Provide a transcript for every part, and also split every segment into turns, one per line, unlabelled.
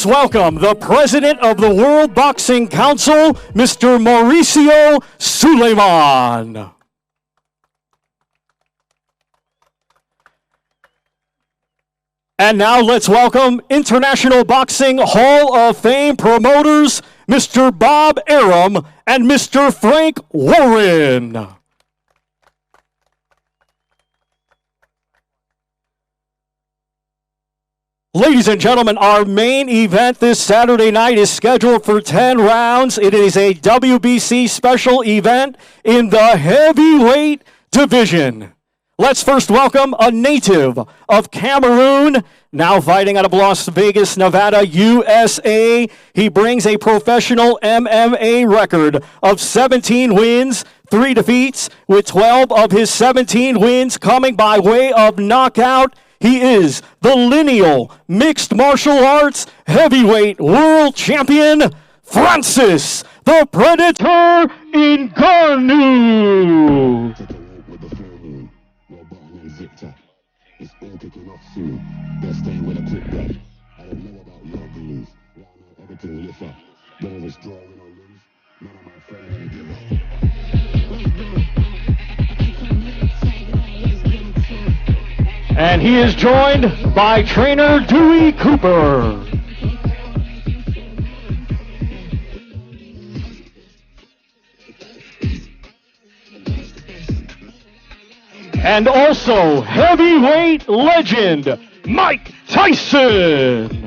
Welcome the President of the World Boxing Council, Mr. Mauricio Suleiman. And now let's welcome International Boxing Hall of Fame promoters, Mr. Bob Arum and Mr. Frank Warren. Ladies and gentlemen, our main event this Saturday night is scheduled for 10 rounds. It is a WBC special event in the heavyweight division. Let's first welcome a native of Cameroon, now fighting out of Las Vegas, Nevada, USA. He brings a professional MMA record of 17 wins, 3 defeats, with 12 of his 17 wins coming by way of knockout. He is the lineal mixed martial arts heavyweight world champion, Francis the Predator Ngannou. And he is joined by trainer Dewey Cooper. And also heavyweight legend, Mike Tyson.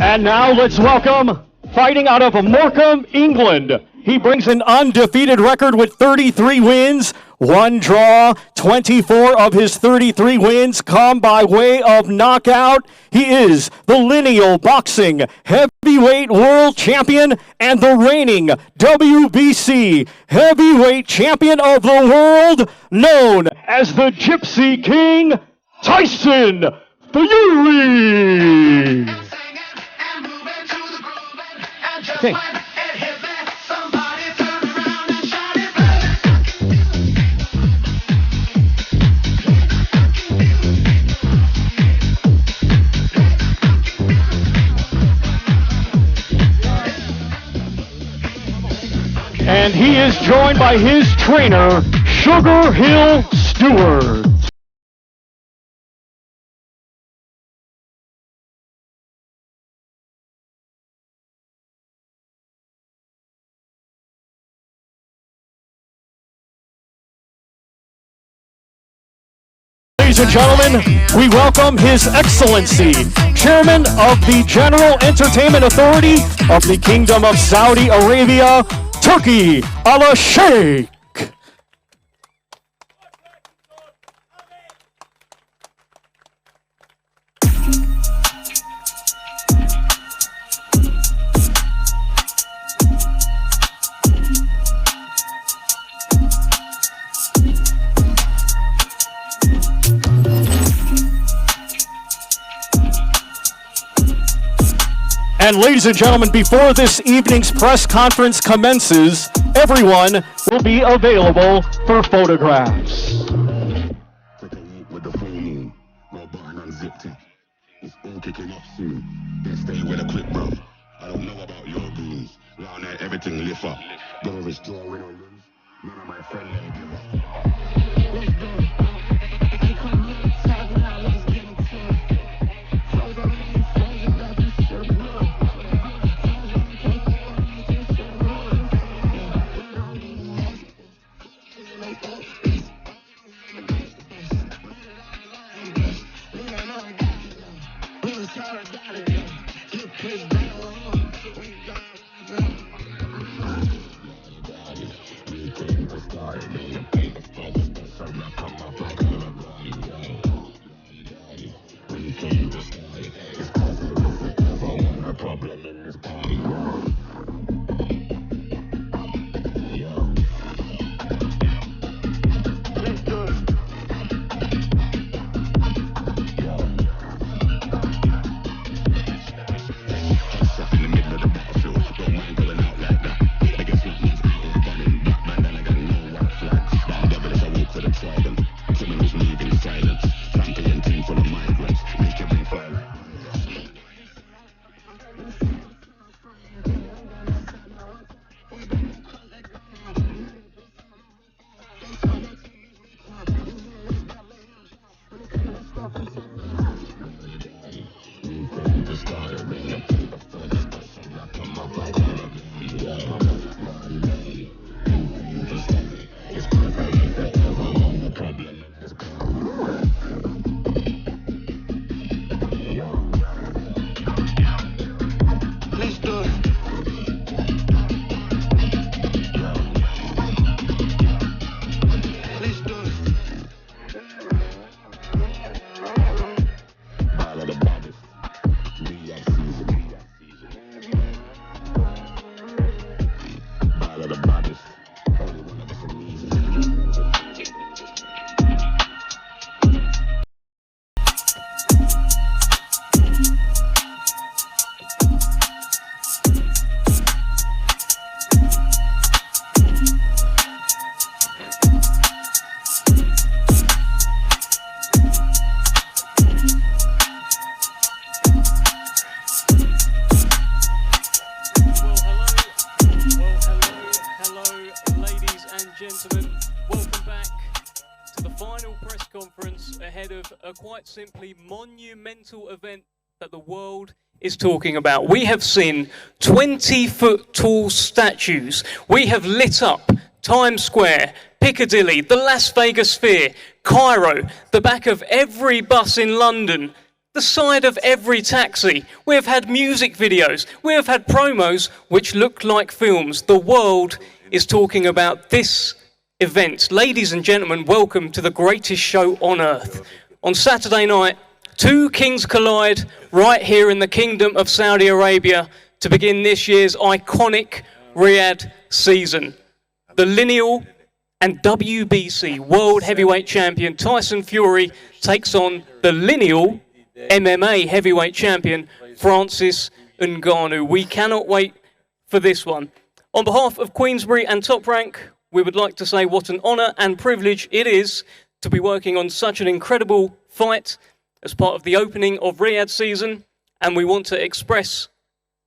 And now let's welcome, fighting out of Morecambe, England. He brings an undefeated record with 33 wins, 1 draw, 24 of his 33 wins come by way of knockout. He is the lineal boxing heavyweight world champion and the reigning WBC heavyweight champion of the world, known as the Gypsy King, Tyson Fury. Okay. And he is joined by his trainer, Sugar Hill Stewart. Ladies and gentlemen, we welcome His Excellency, Chairman of the General Entertainment Authority of the Kingdom of Saudi Arabia, Turkey Al Sheikh. And ladies and gentlemen, before this evening's press conference commences, everyone will be available for photographs.
With the full moon, no button unzipped it. It's all kicking off soon. Then stay with a quick bro. I don't know about your goons. Round there, everything lift up. Whether it's draw, win or lose, none of my friends let give up. Let's go. I come outside when I was getting to it. Frozen in
Quite simply monumental event that the world is talking about. We have seen 20-foot tall statues. We have lit up Times Square, Piccadilly, the Las Vegas Sphere, Cairo, the back of every bus in London, the side of every taxi. We have had music videos. We have had promos which look like films. The world is talking about this event. Ladies and gentlemen, welcome to the greatest show on earth. On Saturday night, two kings collide right here in the Kingdom of Saudi Arabia to begin this year's iconic Riyadh season. The lineal and WBC World Heavyweight Champion Tyson Fury takes on the lineal MMA Heavyweight Champion Francis Ngannou. We cannot wait for this one. On behalf of Queensberry and Top Rank, we would like to say what an honour and privilege it is to be working on such an incredible fight as part of the opening of Riyadh season, and we want to express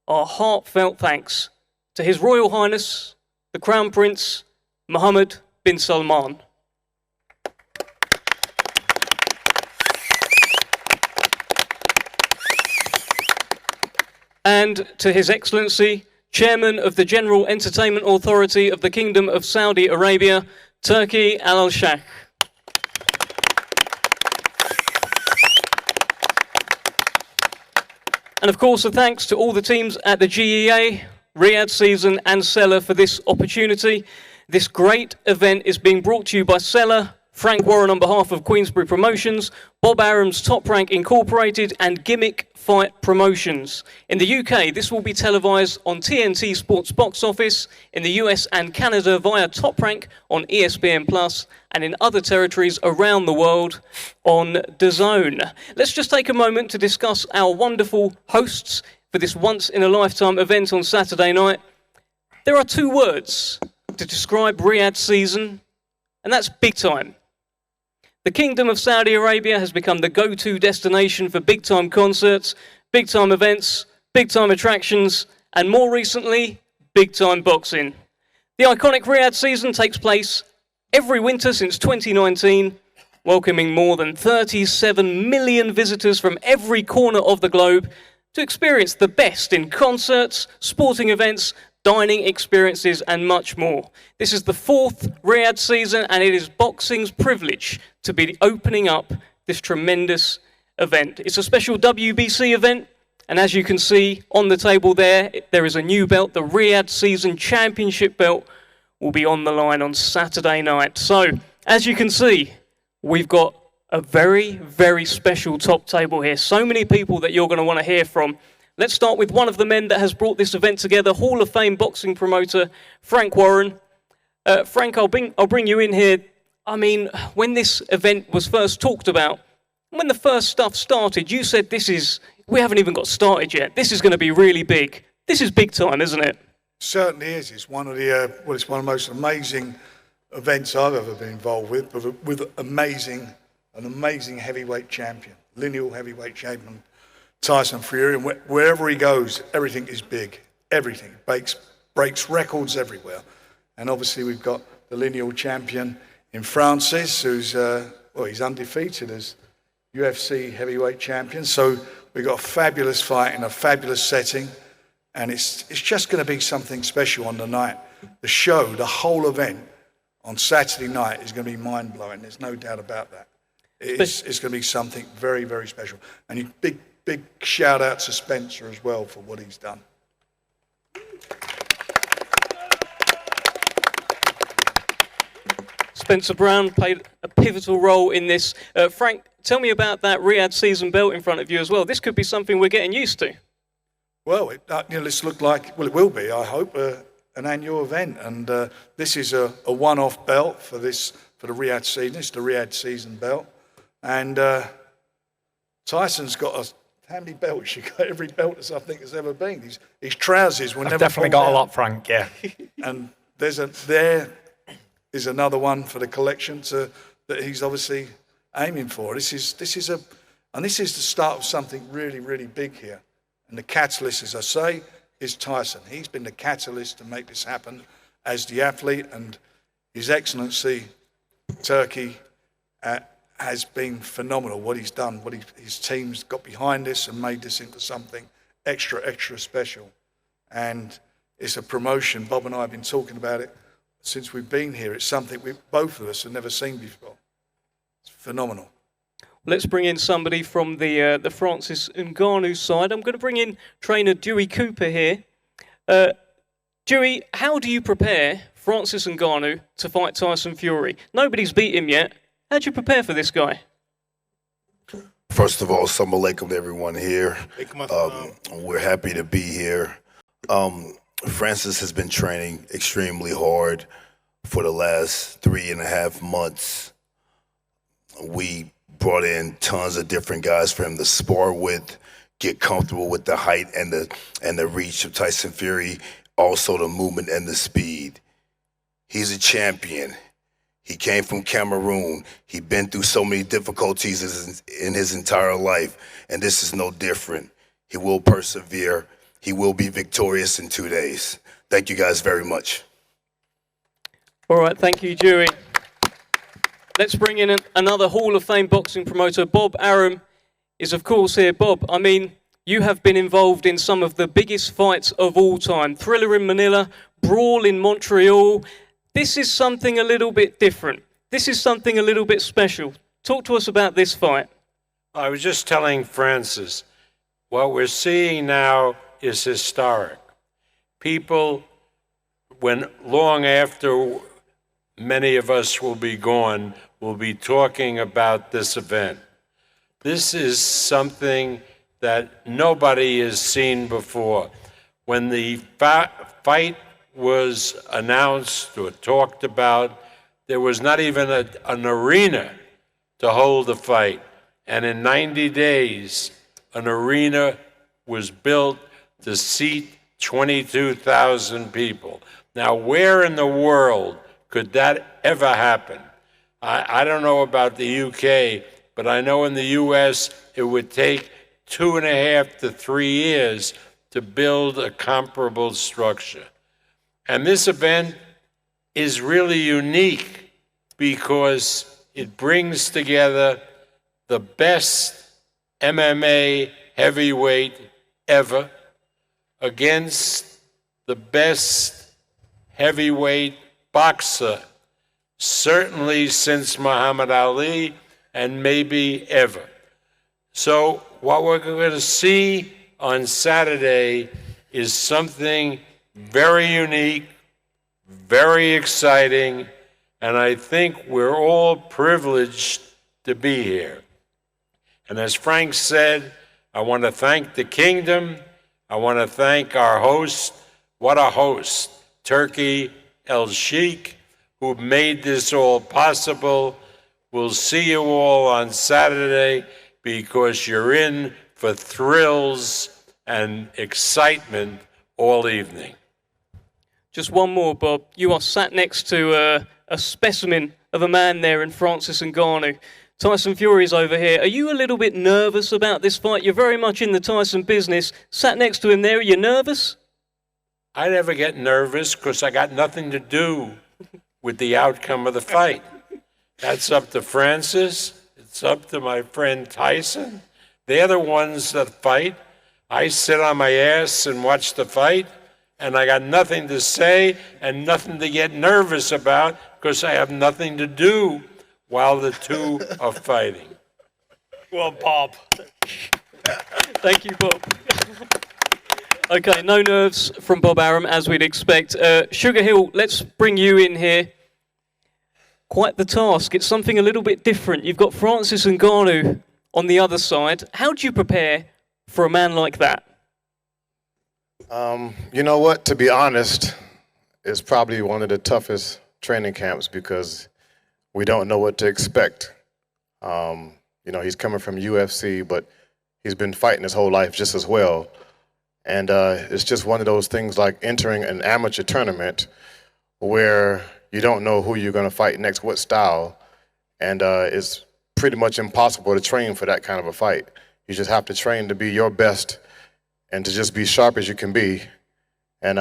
our heartfelt thanks to His Royal Highness, the Crown Prince Mohammed bin Salman. And to His Excellency, Chairman of the General Entertainment Authority of the Kingdom of Saudi Arabia, Turki Al-Sheikh. And of course, a thanks to all the teams at the GEA, Riyadh Season and Seller for this opportunity. This great event is being brought to you by Seller, Frank Warren on behalf of Queensberry Promotions, Bob Arams, Top Rank Incorporated and Gimmick Fight Promotions. In the UK, this will be televised on TNT Sports Box Office, in the US and Canada via Top Rank on ESPN Plus, and in other territories around the world on DAZN. Let's just take a moment to discuss our wonderful hosts for this once-in-a-lifetime event on Saturday night. There are two words to describe Riyadh season, and that's big time. The Kingdom of Saudi Arabia has become the go-to destination for big-time concerts, big-time events, big-time attractions, and more recently, big-time boxing. The iconic Riyadh season takes place every winter since 2019, welcoming more than 37 million visitors from every corner of the globe to experience the best in concerts, sporting events, dining experiences, and much more. This is the fourth Riyadh season, and it is boxing's privilege to be opening up this tremendous
event. It's a special WBC event, and as you can see on the table there is a new belt. The Riyadh Season Championship belt will be on the line on Saturday night. So, as you can see, we've got a very, very special top table here. So many people that you're going to want to hear from. Let's start with one of the men that has brought this event together, Hall of Fame boxing promoter Frank Warren. Frank, I'll bring you in here. I mean, when this event was first talked about, when the first stuff started, you said we haven't even got started yet. This is going to be really big. This is big time, isn't it?
Certainly is. It's one of the it's one of the most amazing events I've ever been involved with an amazing heavyweight champion, lineal heavyweight champion, Tyson Fury. And wherever he goes, everything is big. Everything breaks records everywhere. And obviously we've got the lineal champion in Francis, who's he's undefeated as UFC heavyweight champion. So we've got a fabulous fight in a fabulous setting. And it's just going to be something special on the night. The show, the whole event on Saturday night is going to be mind-blowing. There's no doubt about that. It's going to be something very, very special. And big shout-out to Spencer as well for what he's done.
Spencer Brown played a pivotal role in this. Frank, tell me about that Riyadh Season belt in front of you as well. This could be something we're getting used to.
Well, this looked like, it will be, I hope, an annual event. And this is a one-off belt for the Riyadh season. It's the Riyadh Season belt. And Tyson's got how many belts? He got every belt I think there's ever been. His trousers were never
definitely got a lot, Frank, yeah.
And there is another one for the collection that he's obviously aiming for. This is the start of something really, really big here. And the catalyst, as I say, is Tyson. He's been the catalyst to make this happen as the athlete, and His Excellency Turkey has been phenomenal. What he's done, his team's got behind this and made this into something extra special. And it's a promotion. Bob and I have been talking about it since we've been here. It's something both of us have never seen before. It's phenomenal.
Let's bring in somebody from the Francis Ngannou side. I'm going to bring in trainer Dewey Cooper here. Dewey, how do you prepare Francis Ngannou to fight Tyson Fury? Nobody's beat him yet. How do you prepare for this guy?
First of all, assalamu alaikum to everyone here. We're happy to be here. Francis has been training extremely hard for the last 3.5 months. We brought in tons of different guys for him to spar with, get comfortable with the height and the reach of Tyson Fury, also the movement and the speed. He's a champion. He came from Cameroon. He's been through so many difficulties in his entire life, and this is no different. He will persevere. He will be victorious in 2 days. Thank you guys very much.
All right, thank you, Dewey. Let's bring in another Hall of Fame boxing promoter. Bob Arum is, of course, here. Bob, I mean, you have been involved in some of the biggest fights of all time. Thriller in Manila, Brawl in Montreal. This is something a little bit different. This is something a little bit special. Talk to us about this fight.
I was just telling Francis, what we're seeing now is historic. People, when long after many of us will be gone, will be talking about this event. This is something that nobody has seen before. When the fight was announced or talked about, there was not even an arena to hold the fight. And in 90 days, an arena was built to seat 22,000 people. Now, where in the world could that ever happen? I don't know about the UK, but I know in the US it would take 2.5 to 3 years to build a comparable structure. And this event is really unique because it brings together the best MMA heavyweight ever against the best heavyweight boxer, certainly since Muhammad Ali and maybe ever. So what we're going to see on Saturday is something very unique, very exciting, and I think we're all privileged to be here. And as Frank said, I want to thank the Kingdom. I want to thank our host. What a host, Turkey El Sheikh, who made this all possible. We'll see you all on Saturday because you're in for thrills and excitement all evening.
Just one more, Bob. You are sat next to a specimen of a man there in Francis Ngannou. Tyson Fury's over here. Are you a little bit nervous about this fight? You're very much in the Tyson business. Sat next to him there, are you nervous?
I never get nervous because I got nothing to do with the outcome of the fight. That's up to Francis. It's up to my friend Tyson. They're the ones that fight. I sit on my ass and watch the fight, and I got nothing to say and nothing to get nervous about because I have nothing to do while the two are fighting.
Well, Bob. Thank you, Bob. Okay, no nerves from Bob Arum, as we'd expect. Sugar Hill, let's bring you in here. Quite the task. It's something a little bit different. You've got Francis Ngannou on the other side. How do you prepare for a man like that?
You know what? To be honest, it's probably one of the toughest training camps because we don't know what to expect. He's coming from UFC, but he's been fighting his whole life just as well. And it's just one of those things like entering an amateur tournament where you don't know who you're going to fight next, what style. And it's pretty much impossible to train for that kind of a fight. You just have to train to be your best and to just be sharp as you can be. And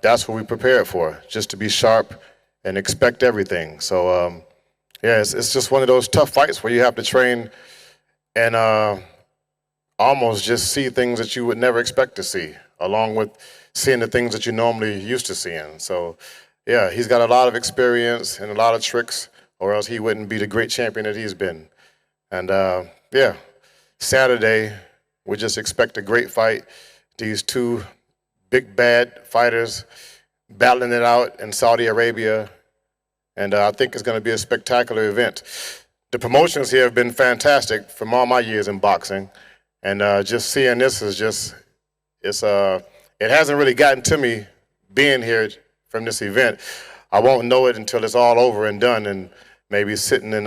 that's what we prepared for, just to be sharp and expect everything. So, it's just one of those tough fights where you have to train and almost just see things that you would never expect to see, along with seeing the things that you normally used to seeing. So, he's got a lot of experience and a lot of tricks, or else he wouldn't be the great champion that he's been. And, Saturday, we just expect a great fight. These two big, bad fighters battling it out in Saudi Arabia. And I think it's going to be a spectacular event. The promotions here have been fantastic from all my years in boxing. And just seeing this is just, it hasn't really gotten to me being here from this event. I won't know it until it's all over and done and maybe sitting and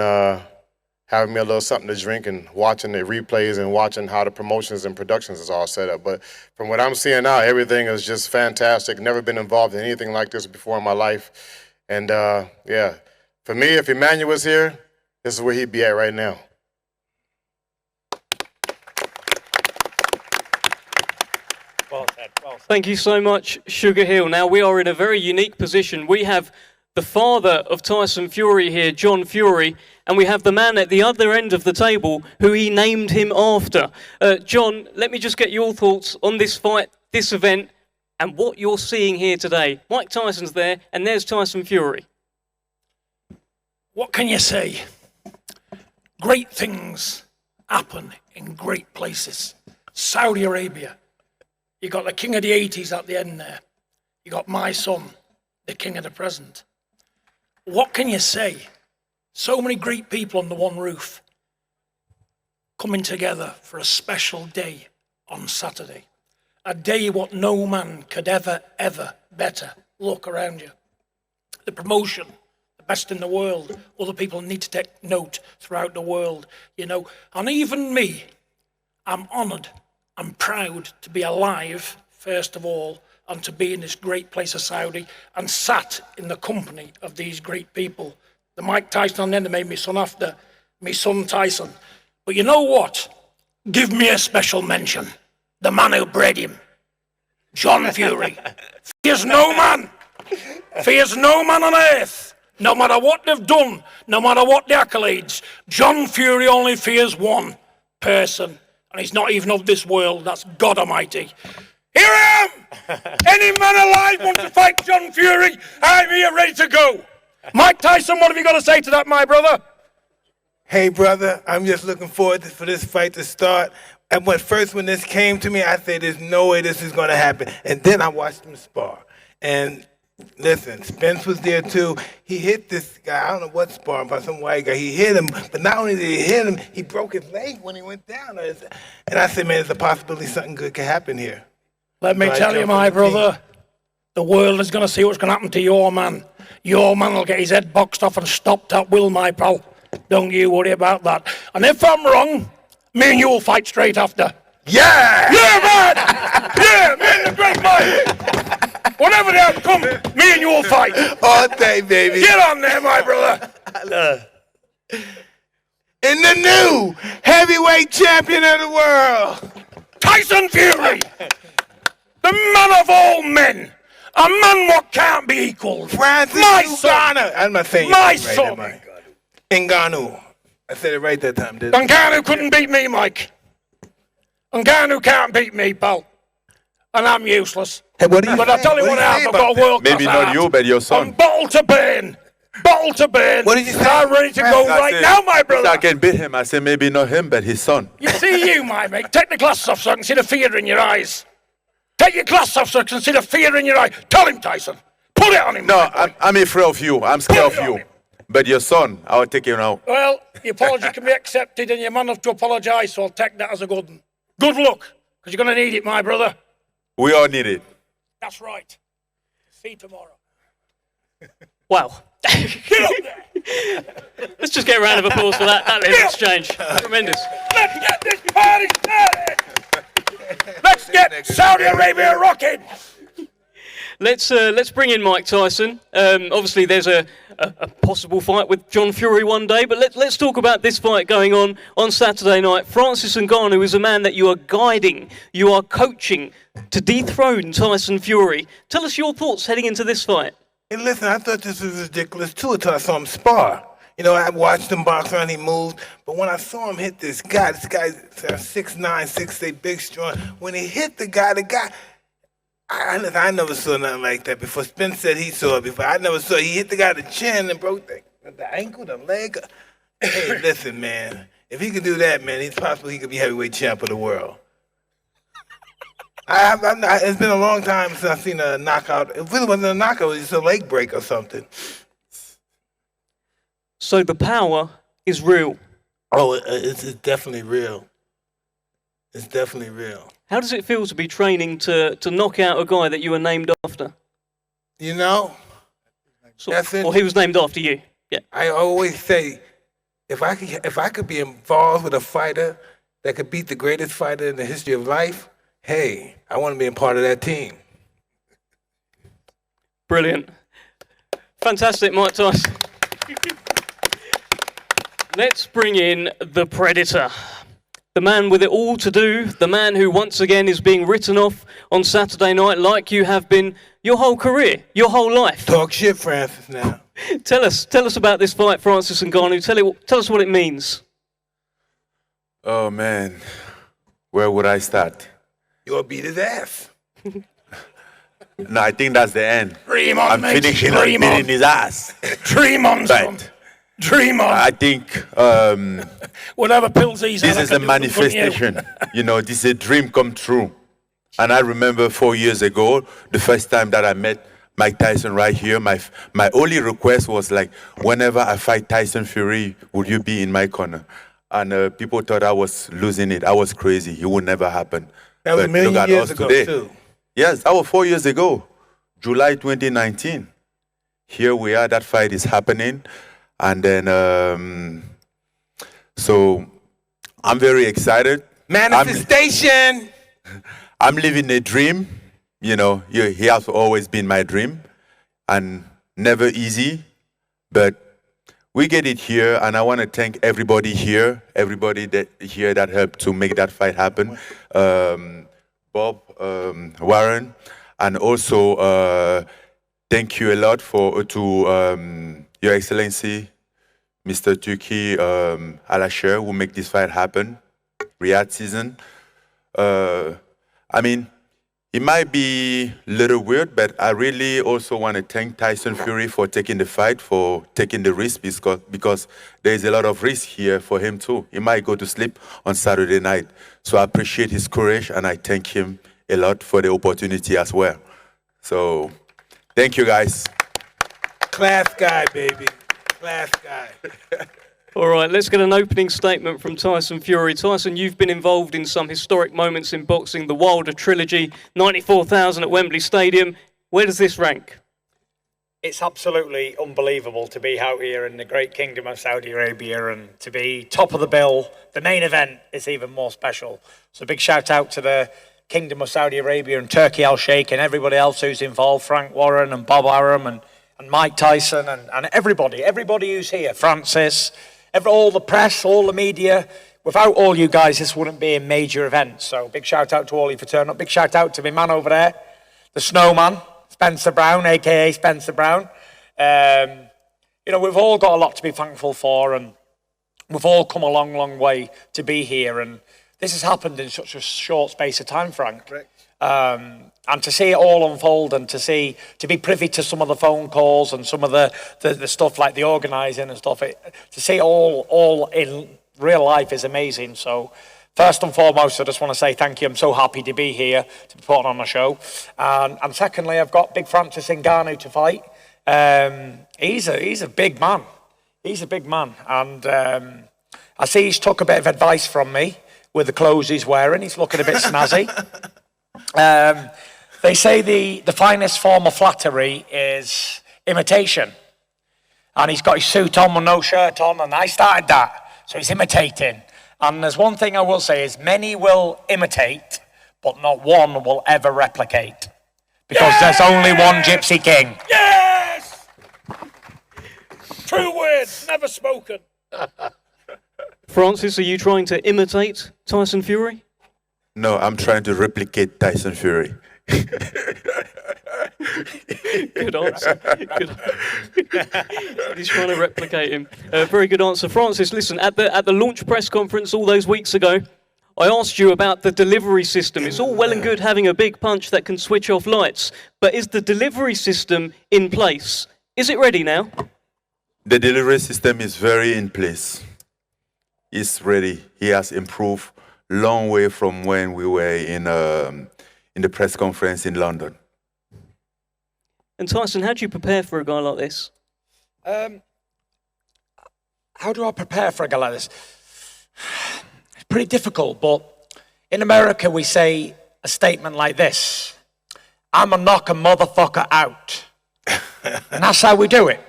having me a little something to drink and watching the replays and watching how the promotions and productions is all set up. But from what I'm seeing now, everything is just fantastic. Never been involved in anything like this before in my life. And for me, if Emmanuel was here, this is where he'd be at right now.
Well said. Thank you so much, Sugar Hill. Now, we are in a very unique position. We have the father of Tyson Fury here, John Fury, and we have the man at the other end of the table who he named him after. John, let me just get your thoughts on this fight, this event, and what you're seeing here today. Mike Tyson's there, and there's Tyson Fury.
What can you say? Great things happen in great places. Saudi Arabia. You got the king of the 80s at the end there. You got my son, the king of the present. What can you say? So many great people under one roof coming together for a special day on Saturday. A day what no man could ever better. Look around you. The promotion, the best in the world. Other people need to take note throughout the world, And even me, I'm honoured, I'm proud to be alive, first of all, and to be in this great place of Saudi and sat in the company of these great people. The Mike Tyson on the end that made me son after, me son Tyson. But you know what? Give me a special mention. The man who bred him, John Fury. Fears no man. Fears no man on earth. No matter what they've done, no matter what the accolades, John Fury only fears one person. And he's not even of this world. That's God Almighty. Here I am! Any man alive wants to fight John Fury? I'm here ready to go. Mike Tyson, what have you got to say to that, my brother?
Hey, brother, I'm just looking forward for this fight to start. And when this came to me, I said, there's no way this is going to happen. And then I watched him spar. And listen, Spence was there too. He hit this guy, I don't know what sparring, but some white guy. He hit him, but not only did he hit him, he broke his leg when he went down. And I said, man, there's a possibility something good could happen here.
Let me tell you, my brother, the world is going to see what's going to happen to your man. Your man will get his head boxed off and stopped at will, my pal. Don't you worry about that. And if I'm wrong, me and you will fight straight after.
Yeah!
Yeah, man! Yeah, me and the great man! Whatever the outcome, me and you will fight.
All day, baby.
Get on there, my brother.
In the new heavyweight champion of the world,
Tyson Fury! The man of all men! A man what can't be equalled.
Francis
My
Ngannou. I'm not saying
My
it right,
son.
am I? Ngannou. I said it right that time, didn't I?
Ngannou couldn't beat me, Mike. Ngannou can't beat me, pal. And I'm useless.
Hey, what do you
But I'll tell you what I have. I've got a world class
Maybe not you, but your son.
I'm bottle to burn. Bottle to burn.
What did you say?
I'm ready to go
I
right
said,
now, my
if I
brother.
can beat him, I say maybe not him, but his son.
You see you, my mate. Take the glasses off so I can see the fear in your eyes. Take your glasses off so I can see the fear in your eye. Tell him, Tyson. Put it on him.
No,
my boy.
I'm afraid of you. I'm scared
Put
of
it on
you.
him.
But your son, I'll take him out.
Well, the apology can be accepted and you're man enough to apologise, so I'll take that as a good one. Good luck, because you're going to need it, my brother.
We all need it.
That's right. See you tomorrow.
Wow.
Get up there.
Let's just get a round of applause for that little exchange. Tremendous.
Let's get this party started. Let's get Saudi Arabia rocking.
Let's bring in Mike Tyson. Obviously, there's a possible fight with John Fury one day, but let's talk about this fight going on Saturday night. Francis Ngannou is a man that you are guiding, you are coaching to dethrone Tyson Fury. Tell us your thoughts heading into this fight.
Hey, listen, I thought this was ridiculous too until I saw him spar. You know, I watched him box around, he moved, but when I saw him hit this guy's 6'9", 6'8", big, strong. When he hit the guy, I never saw nothing like that before. Spence said he saw it before. I never saw it. He hit the guy in the chin and broke the ankle, the leg. Hey, listen, man. If he could do that, man, it's possible he could be heavyweight champ of the world. It's been a long time since I've seen a knockout. It really wasn't a knockout. It was just a leg break or something.
So the power is real.
Oh, it's definitely real. It's definitely real.
How does it feel to be training to knock out a guy that you were named after?
You know, that's it.
Or he was named after you. Yeah.
I always say, if I could be involved with a fighter that could beat the greatest fighter in the history of life, hey, I want to be a part of that team.
Brilliant. Fantastic, Mike Tyson. Let's bring in the Predator. The man with it all to do, the man who once again is being written off on Saturday night like you have been your whole career, your whole life.
Talk shit, Francis, now.
Tell us about this fight, Francis Ngannou. Tell us what it means.
Oh, man. Where would I start?
You'll beat his ass.
No, I think that's the end.
Dream on,
I'm
mate.
finishing on
Dream on.
beating his ass.
Dream on, son.
But
Dream on.
I think
Whatever pills he's
this
had,
is
I
a
can do them for you.
manifestation. You know, this is a dream come true. And I remember 4 years ago, the first time that I met Mike Tyson right here, my only request was like, whenever I fight Tyson Fury, would you be in my corner? And people thought I was losing it. I was crazy. It would never happen.
That was
But
a million
look at
years
us
ago,
today.
too.
Yes, that was 4 years ago, July 2019. Here we are, that fight is happening. And then, so I'm very excited.
Manifestation.
I'm living a dream. You know, he has always been my dream and never easy, but we get it here, and I want to thank everybody here, that helped to make that fight happen. Bob, Warren, and also thank you a lot to Your Excellency, Mr. Turki Alasher, who make this fight happen. Riyadh season. I mean,
It might be a little weird, but I really also want to thank Tyson Fury for taking the fight, for taking the risk, because there's a lot of risk here for him too. He might go to sleep on Saturday night. So I appreciate his courage, and I thank him a lot for the opportunity as well. So thank you, guys.
Class guy, baby. Class guy.
All right, let's get an opening statement from Tyson Fury. Tyson, you've been involved in some historic moments in boxing, the Wilder trilogy, 94,000 at Wembley Stadium. Where does this rank?
It's absolutely unbelievable to be out here in the great kingdom of Saudi Arabia and to be top of the bill. The main event is even more special. So big shout out to the Kingdom of Saudi Arabia and Turkey Al Sheikh and everybody else who's involved, Frank Warren and Bob Arum and Mike Tyson and everybody who's here, Francis, all the press, all the media. Without all you guys, this wouldn't be a major event. So big shout out to all you for turning up. Big shout out to my man over there, the snowman, Spencer Brown, a.k.a. Spencer Brown. We've all got a lot to be thankful for, and we've all come a long, long way to be here. And this has happened in such a short space of time, Frank. Correct. And to see it all unfold and to be privy to some of the phone calls and some of the stuff like the organising and stuff, to see it all in real life is amazing. So first and foremost, I just want to say thank you. I'm so happy to be here, to be putting on a show. And secondly, I've got big Francis Ngannou to fight. He's a big man. He's a big man. And I see he's took a bit of advice from me with the clothes he's wearing. He's looking a bit snazzy. They say the finest form of flattery is imitation. And he's got his suit on with no shirt on, and I started that. So he's imitating. And there's one thing I will say is many will imitate, but not one will ever replicate. Because there's only one Gypsy King.
Yes! True words, never spoken.
Francis, are you trying to imitate Tyson Fury?
No, I'm trying to replicate Tyson Fury.
Good answer. Good. He's trying to replicate him. Very good answer. Francis, listen, at the launch press conference all those weeks ago, I asked you about the delivery system. It's all well and good having a big punch that can switch off lights, but is the delivery system in place? Is it ready now?
The delivery system is very in place. It's ready. He has improved long way from when we were in the press conference in London.
And Tyson, how do you prepare for a guy like this?
How do I prepare for a guy like this? It's pretty difficult, but in America we say a statement like this: "I'm a knock a motherfucker out." And that's how we do it.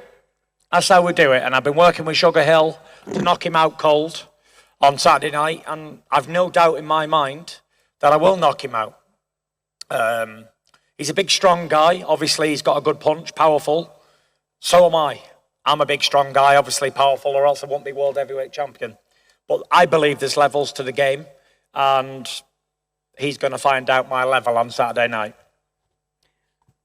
That's how we do it. And I've been working with Sugar Hill to knock him out cold on Saturday night, and I've no doubt in my mind that I will knock him out. He's a big, strong guy. Obviously, he's got a good punch, powerful. So am I. I'm a big, strong guy, obviously powerful, or else I won't be world heavyweight champion. But I believe there's levels to the game, and he's going to find out my level on Saturday night.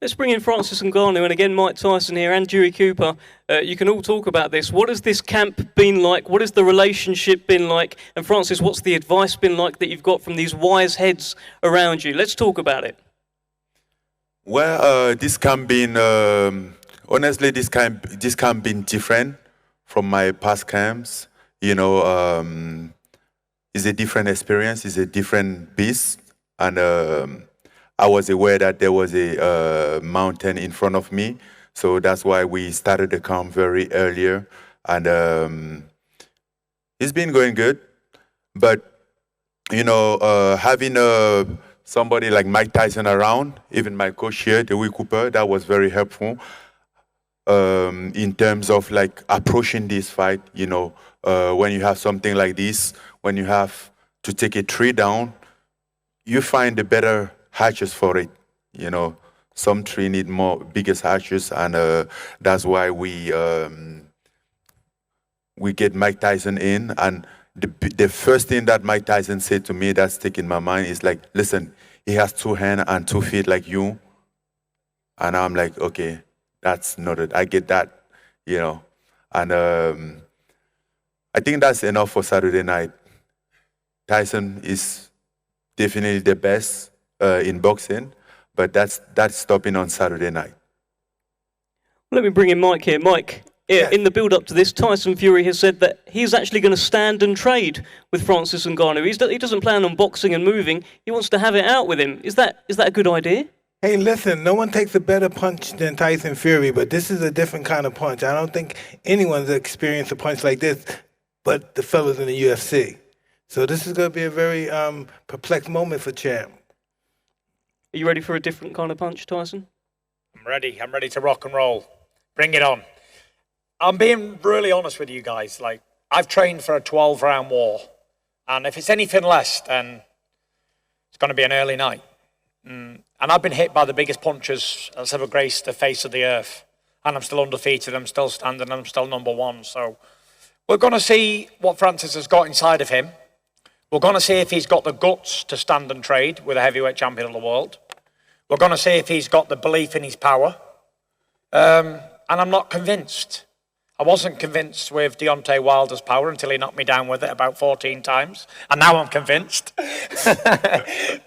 Let's bring in Francis Ngannou, and again Mike Tyson here and Dewey Cooper. You can all talk about this. What has this camp been like? What has the relationship been like? And Francis, what's the advice been like that you've got from these wise heads around you? Let's talk about it.
Well, this camp been honestly, this camp been different from my past camps. You know, it's a different experience. It's a different beast, and I was aware that there was a mountain in front of me, so that's why we started the camp very earlier, and it's been going good. But you know, having somebody like Mike Tyson around, even my coach here, Dewey Cooper, that was very helpful in terms of like approaching this fight. You know, when you have something like this, when you have to take a tree down, you find the better hatches for it. You know, some tree need more biggest hatches, and that's why we get Mike Tyson in. And the first thing that Mike Tyson said to me that stick in my mind is like, listen, he has 2 hands and 2 feet like you. And I'm like, okay, that's noted. I get that, you know. And I think that's enough for Saturday night. Tyson is definitely the best in boxing, but that's stopping on Saturday night.
Let me bring in Mike here. Mike, in the build-up to this, Tyson Fury has said that he's actually going to stand and trade with Francis Ngannou. He doesn't plan on boxing and moving. He wants to have it out with him. Is that a good idea?
Hey, listen, no one takes a better punch than Tyson Fury, but this is a different kind of punch. I don't think anyone's experienced a punch like this but the fellas in the UFC. So this is going to be a very perplexed moment for Champ.
Are you ready for a different kind of punch, Tyson?
I'm ready. I'm ready to rock and roll. Bring it on. I'm being really honest with you guys. Like, I've trained for a 12-round war, and if it's anything less, then it's going to be an early night. And I've been hit by the biggest punches that's ever graced the face of the earth, and I'm still undefeated. I'm still standing. I'm still number one. So we're going to see what Francis has got inside of him. We're going to see if he's got the guts to stand and trade with a heavyweight champion of the world. We're going to see if he's got the belief in his power. And I'm not convinced. I wasn't convinced with Deontay Wilder's power until he knocked me down with it about 14 times. And now I'm convinced.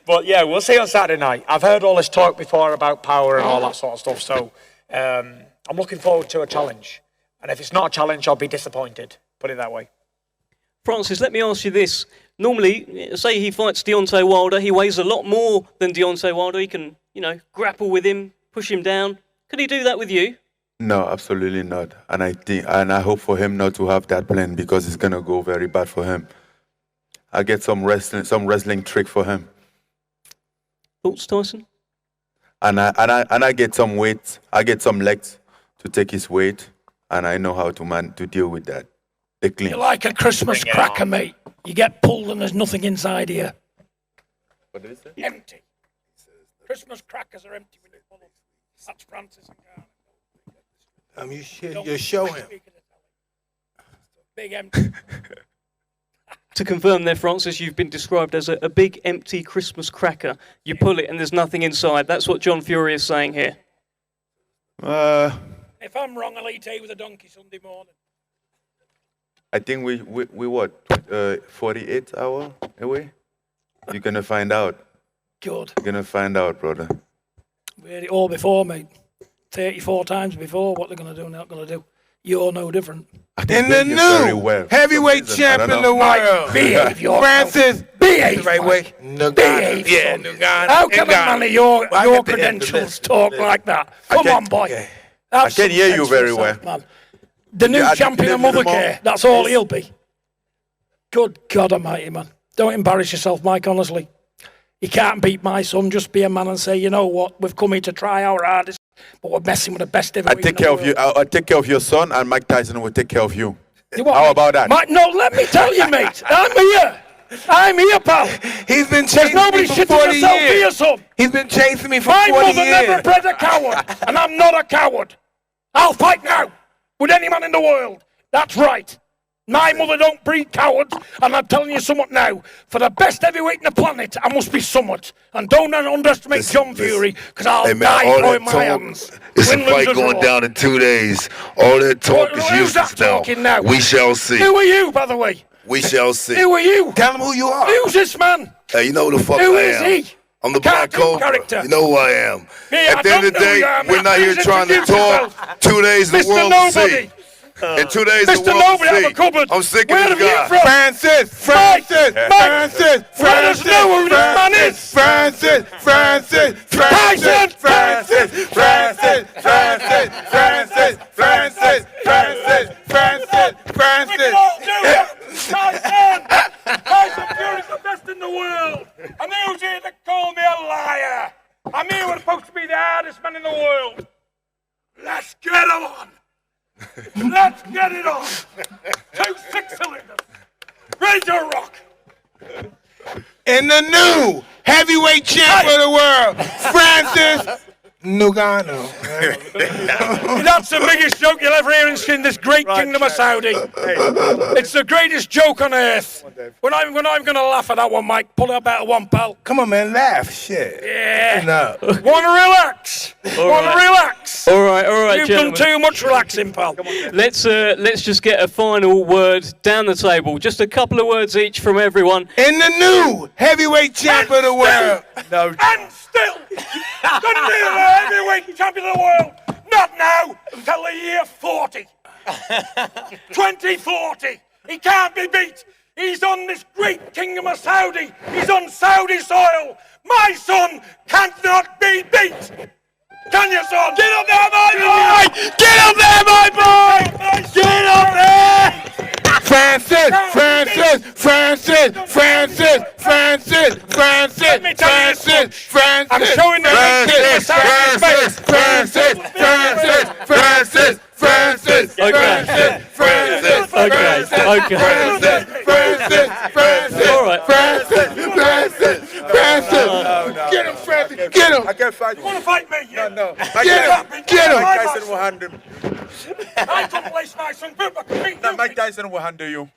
But yeah, we'll see on Saturday night. I've heard all this talk before about power and all that sort of stuff. So I'm looking forward to a challenge. And if it's not a challenge, I'll be disappointed. Put it that way.
Francis, let me ask you this. Normally, say he fights Deontay Wilder, he weighs a lot more than Deontay Wilder. He can, grapple with him, push him down. Could he do that with you?
No, absolutely not. And I hope for him not to have that plan because it's gonna go very bad for him. I get some wrestling trick for him.
Thoughts, Tyson?
And I get some weight. I get some legs to take his weight, and I know how to deal with that. They clean.
You're like a Christmas cracker, mate. You get pulled and there's nothing inside here.
What did he say?
Empty. Christmas crackers are empty when you pull them. That's Francis Ngannou.
You show him.
Big empty.
To confirm there, Francis, you've been described as a big empty Christmas cracker. You pull it and there's nothing inside. That's what John Fury is saying here.
If I'm wrong, I'll eat hay with a donkey Sunday morning.
I think we what 48 hours away. You're gonna find out.
Good.
You're gonna find out, brother.
We had it all before, mate. 34 times before. What they're gonna do, they're not gonna do. You're no different.
In the new heavyweight champ in the world,
behave yourself.
Francis,
behave
right way.
Behave.
Yeah, Ngannou.
How can a man of your credentials talk like that? Come on, boy.
I can hear you very well.
Man. The new champion of Mothercare, that's all he'll be. Good God almighty, man. Don't embarrass yourself, Mike, honestly. You can't beat my son. Just be a man and say, you know what, we've come here to try our hardest, but we're messing with the best heavyweight.
I take care of you. I'll take care of your son, and Mike Tyson will take care of you.
How
about that?
Mike, no, let me tell you, mate. I'm here, pal.
He's been chasing me for 40 years. He's been chasing me for 40 years.
My mother never bred a coward, and I'm not a coward. I'll fight now with any man in the world. That's right. My mother don't breed cowards, and I'm telling you somewhat now. For the best heavyweight in the planet, I must be somewhat. And don't underestimate John Fury, because I'll die throwing my hands.
It's a fight going down in 2 days. All that talk is useless now. We shall see.
Who are you, by the way?
We shall see.
Who are you?
Tell him who you are.
Who's this man?
Hey, you know who the fuck
Who
I
is
am.
he?
I'm the Black Cobra.
Character.
You know who I am.
Yeah,
At the end of the day, we're not here trying to talk. 2 days the world will see. In 2 days the world will see. I'm sick of this guy.
Francis. Francis. Francis. Francis. Know who this man is. Francis. Francis. Tyson. Francis. Francis. Francis. Francis. Francis. Francis. Francis. Francis.
Tyson! Tyson Fury's the best in the world! And who's here to call me a liar? I'm here we're supposed to be the hardest man in the world. Let's get it on! Let's get it on! 2 6-cylinders! Ready to rock!
In the new heavyweight champ of the world, Francis Ngannou.
That's the biggest joke you'll ever hear in this great kingdom of Saudi. It's the greatest joke on earth. When I'm going to laugh at that one, Mike, pull it up out of one, pal.
Come on, man, laugh. Shit.
Yeah.
No.
Want to relax? Relax?
All right,
You've
gentlemen.
done too much relaxing, pal.
Let's just get a final word down the table. Just a couple of words each from everyone.
In the new heavyweight champ of the world.
And still, heavyweight champion of the world. Not now, until the year 40. 2040. He can't be beat. He's on this great kingdom of Saudi. He's on Saudi soil. My son cannot be beat. Can you, son? Get up there, my boy! Get up there, my boy! Get up there!
Francis, Francis, Francis, Francis, Francis, Francis, Francis, Francis.
I'm showing them
Francis, Francis, Francis, Francis, Francis, Francis,
Okay.
Francis,
Okay.
Francis, Francis,
All right.
Francis, Francis, Francis. Get him, Francis, get him.
I can't fight
You want to fight me?
No.
Get him, get him.
Mike Tyson will handle him.
I couldn't waste my son. But I can beat
No,
you.
Mike Tyson will handle you.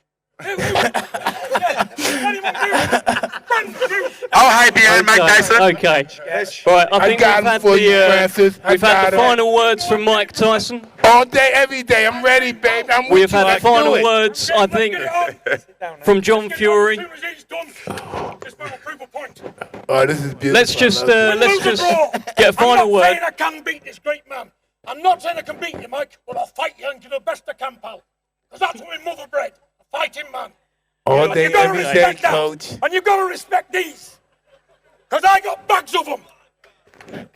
How high behind Mike Tyson?
Okay. Right, I think
got
we've
him
had
for you,
the,
Francis. I
we've had
got
the
him.
final words from Mike Tyson.
All day, every day. I'm ready, baby. I'm with
We've
you.
had the
Let's
final
do it.
words, I think, from John Fury.
As soon as he's done, this man will prove a point.
Oh, this is beautiful.
Let's just get a final
I'm not
word.
saying I can beat this great man. I'm not saying I can beat you, Mike, but I'll fight you and do the best I can, pal. Because that's what my mother bred. A fighting man.
All
And
day,
you gotta
every day,
respect that.
coach.
And you gotta respect these. Because I got bags of them.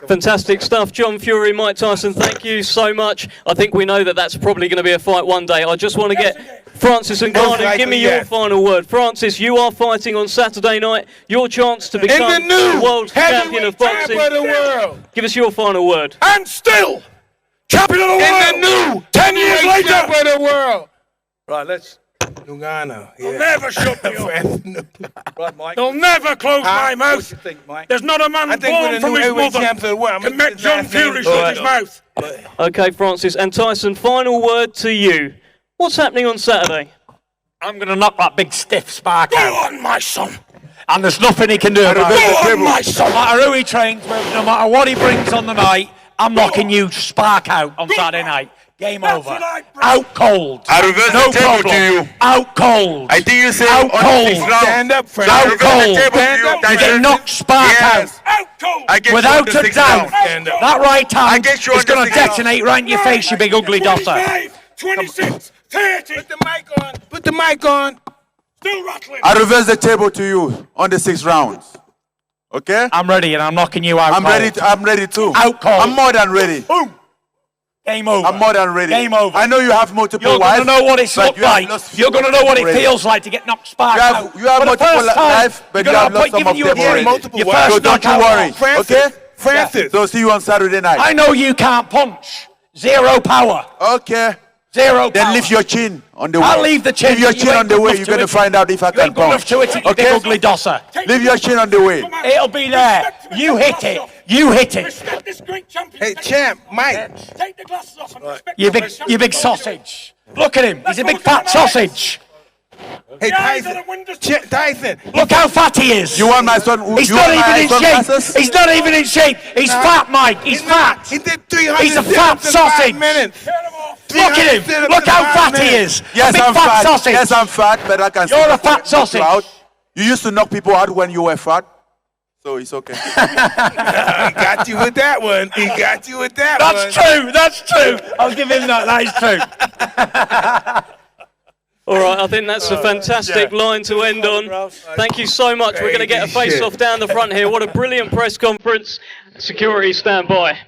Fantastic stuff, John Fury, Mike Tyson. Thank you so much. I think we know that that's probably going to be a fight one day. I just want to get Francis and
Most
Ngannou. Give me
likely,
your
yes.
final word. Francis, you are fighting on Saturday night. Your chance to become
In the new
world champion of
heavyweight
boxing.
champion of the world.
Give us your final word.
And still, champion of the world.
In the new
10 years
heavyweight
later.
champion of the world.
Right, let's.
Ngannou.
They'll
Yeah.
never shut me up.
Right, Mike.
They'll never close my
What
mouth.
do you think, Mike?
There's not a man
I think
born
we're the
from
new
his
heavyweight
mother
champions of the world.
can make John Fury shut his mouth.
Okay, Francis and Tyson, final word to you. What's happening on Saturday?
I'm going to knock that big stiff spark
Go
out.
on, my son.
And there's nothing he can do about
Go
it.
on, my son.
No matter who he trains with, no matter what he brings on the night, I'm knocking you spark out on Saturday night. Game
That's
over.
what I bring.
Out cold.
I reverse
No
the table
problem.
to you.
Out cold.
I think you said
Out
on the
cold.
sixth round.
Stand up,
I
Francis.
Out
reverse the
cold.
table to
Stand
you,
up.
You
Tyson.
get knocked spark
Yes.
Out cold.
I get you on
Without
the
a
sixth
doubt.
round.
Stand up.
That right
I
hand
get you
is
on the
going to
sixth round.
detonate right in your face, you big ugly dosser.
25, 26, 30.
Put the mic on. Put the mic on.
Still rattling.
I reverse the table to you on the 6 rounds. Okay?
I'm ready and I'm knocking you out
I'm
cold.
ready. I'm ready too.
Out cold.
I'm more than ready.
Boom. Game over.
I'm more than ready.
Game over.
I know you have multiple
You're
wives.
going to know what it's
but
looked
you have
like.
lost
You're going to
few
know what it
already.
feels like to get knocked spark
You
out.
have
For the
multiple
first time,
life, but
you're
you have
gonna
lost some
giving
of
you
them
a
already.
multiple
your
wives.
first
So don't you
knockout
worry.
loss.
Francis.
Okay?
Francis.
So see you on Saturday night.
I know you can't punch. Zero power.
Okay.
Zero
Then
power.
lift your chin on the way.
I'll leave the chin.
Leave your
You
chin
ain't
on the
good
way.
enough
You're
to
going to
it.
find out if I
You
can
ain't good enough
punch.
to it, you big
Okay?
ugly dosser.
Leave your chin on the way.
It'll be there. You hit it. You hit it.
Respect this great champion.
Hey, champ, Mike.
Take the glasses off and respect
You
the
big,
champion.
you big sausage. Look at him. He's a big fat sausage.
Hey,
The eyes
Tyson.
of the windows.
Tyson.
Look how fat he is.
You want my son?
He's
you
not
want my
even in
sunglasses?
shape. He's not even in shape. He's fat, Mike. He's fat.
He did 300
He's a
sit-ups
fat
in 5
sausage.
minutes.
Turn them off.
Look at him.
300 sit-ups
Look
in
how
5
fat he
minutes.
is.
Yes,
a big
I'm
fat
fat.
sausage.
Yes, I'm fat, but I can
You're
still
a fat
knock you
sausage.
out. You used to knock people out when you were fat, so it's okay.
He got you with that one. He got you with that one.
That's true. That's true. I'll give him that. That is true.
All right, I think that's a fantastic line to end on. Thank you so much. We're going to get a
Crazy
face-off down the front here. What a brilliant press conference. Security, stand by.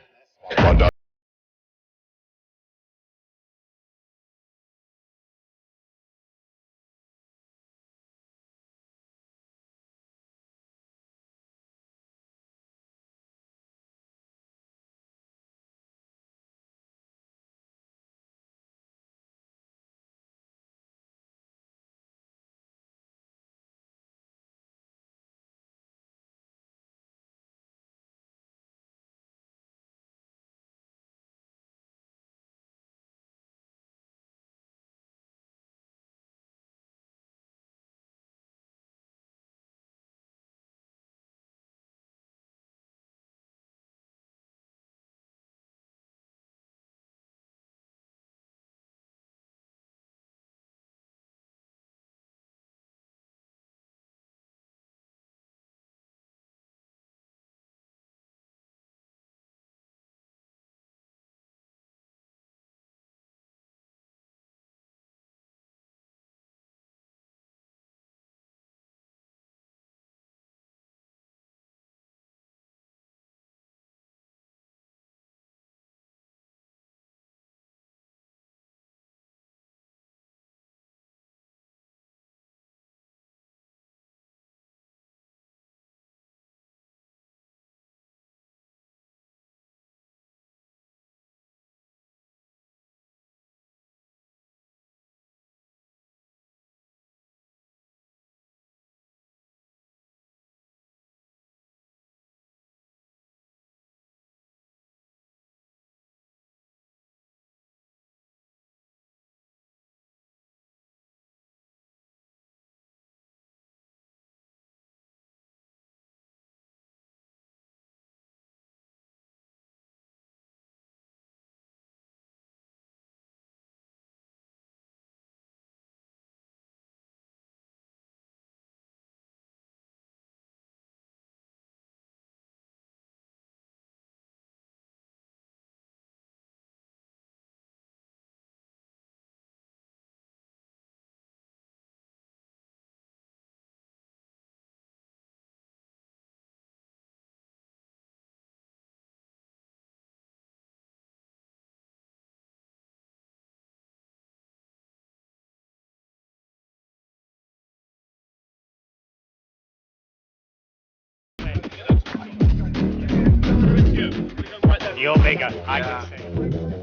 You're bigger. I can see.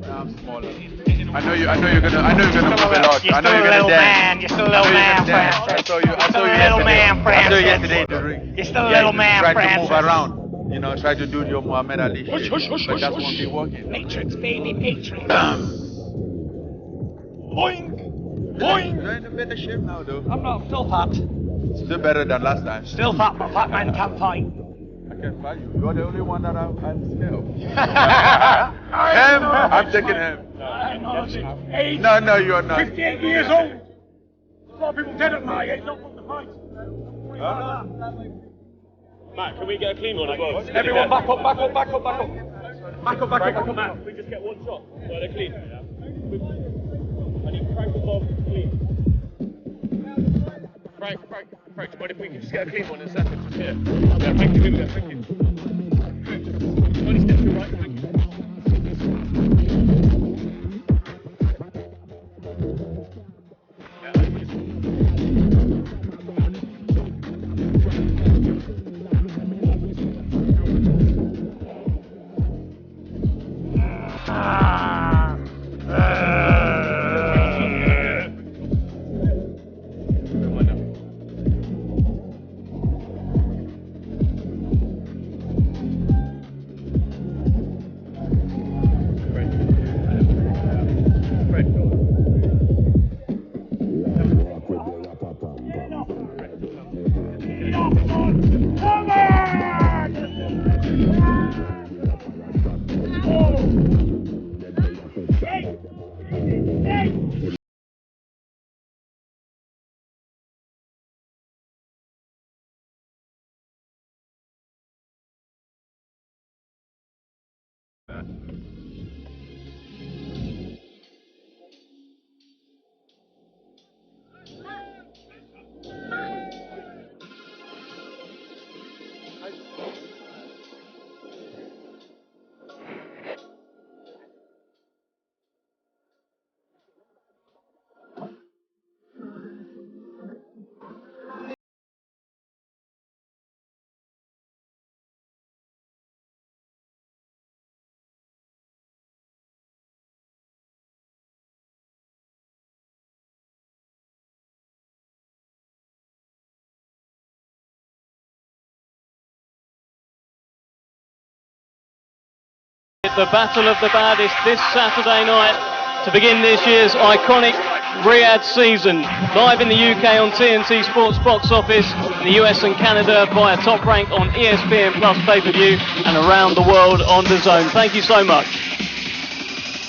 I'm smaller. I know you're gonna move a lot.
You're
I know
still a
you're
little
gonna
man.
dance.
You're still a little man, Francis.
I saw you yesterday in the ring.
You're still a little man,
Try
Francis.
to move around. You know, try to do your Muhammad Ali shit. But that won't be working.
Matrix, baby, Matrix.
Boing! Boing! You're in a better shape now, though.
I'm not still fat.
Still better than last time.
Still fat, but fat man can't fight.
I can fight you. You're the only one that I'm scared of. Him? I'm taking him. No, you're not.
58 years old. A lot of people dead at my age, not want to fight.
Matt, can we get a clean one as well?
Everyone back up.
Matt, we just get one shot. So they're clean. I need Frank and Bob clean. Frank, what if we can just get a clean one in a second? Here. Yeah, thank you. Thank you. 20 steps to right, thank you.
The Battle of the Baddest this Saturday night to begin this year's iconic Riyadh season. Live in the UK on TNT Sports Box Office, in the US and Canada via Top Rank on ESPN Plus pay-per-view, and around the world on DAZN. Thank you so much.